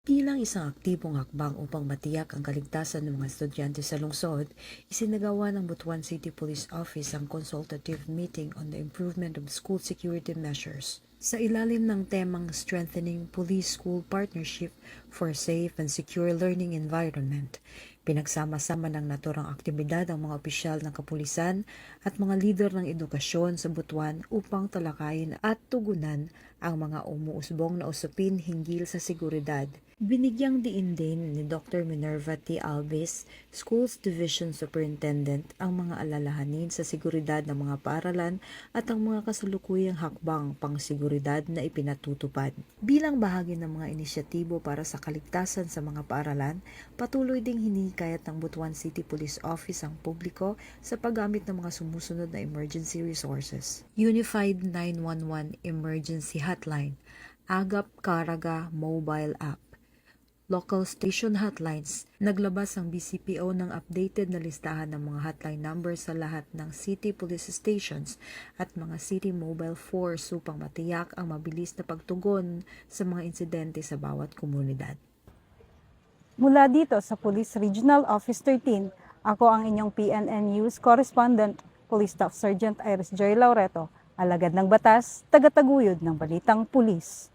Bilang isang aktibong hakbang upang matiyak ang kaligtasan ng mga estudyante sa lungsod, isinagawa ng Butuan City Police Office ang consultative meeting on the improvement of school security measures. Sa ilalim ng temang Strengthening Police-School Partnership for Safe and Secure Learning Environment, pinagsama-sama ng naturang aktibidad ang mga opisyal ng kapulisan at mga lider ng edukasyon sa Butuan upang talakayin at tugunan ang mga umuusbong na usapin hinggil sa seguridad. Binigyang diin din ni Dr. Minerva T. Alves, Schools Division Superintendent, ang mga alalahanin sa seguridad ng mga paaralan at ang mga kasalukuyang hakbang pang-seguridad na ipinatutupad. Bilang bahagi ng mga inisyatibo para sa kaligtasan sa mga paaralan, patuloy ding hinikayat ng Butuan City Police Office ang publiko sa paggamit ng mga sumusunod na emergency resources. Unified 911 Emergency Hotline, Agap Caraga Mobile App, local station hotlines. Naglabas ang BCPO ng updated na listahan ng mga hotline numbers sa lahat ng city police stations at mga city mobile force upang matiyak ang mabilis na pagtugon sa mga insidente sa bawat komunidad. Mula dito sa Police Regional Office 13, ako ang inyong PNN News Correspondent, Police Staff Sergeant Iris Joy Laureto, alagad ng batas, tagataguyod ng balitang pulis.